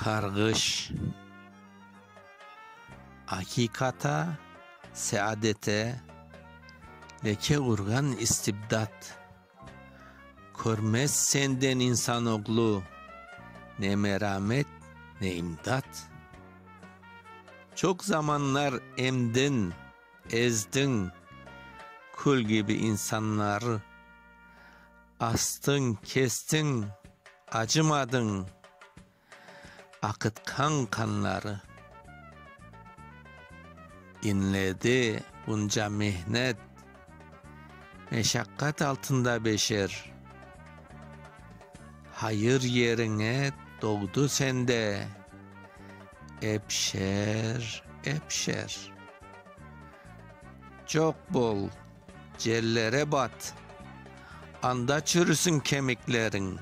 Kargış, hakikata, saadete, leke urgan istibdat. Körmez senden insanoğlu, ne merhamet ne imdat. Çok zamanlar emdin, ezdin, kul gibi insanları. Astın, kestin, acımadın, akıtkan kanları. İnledi bunca mihnet, meşakkat altında beşer. Hayır yerine doğdu sende, ebşer, ebşer. Çok bol, cellere bat, anda çürüsün kemiklerin.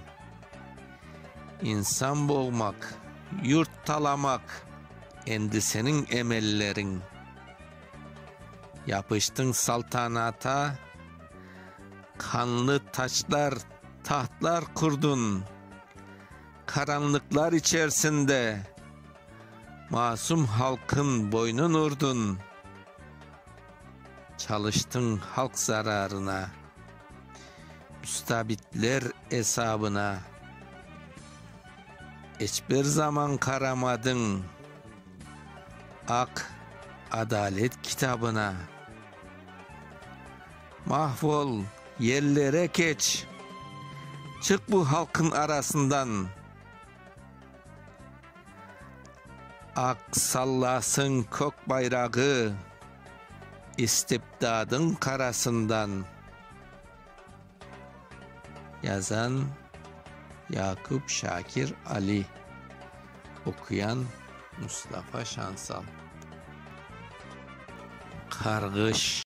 İnsan boğmak, yurt talamak, endi senin emellerin. Yapıştın saltanata, kanlı taçlar, tahtlar kurdun. Karanlıklar içerisinde, masum halkın boynun urdun. Çalıştın halk zararına, müstabitler hesabına. Hiçbir zaman karamadın ak adalet kitabına. Mahvol, yerlere geç, çık bu halkın arasından. Ak sallasın kök bayrağı, istibdadın karasından. Yazan Yakup Şakir Ali, okuyan Mustafa Şansal. Kargış,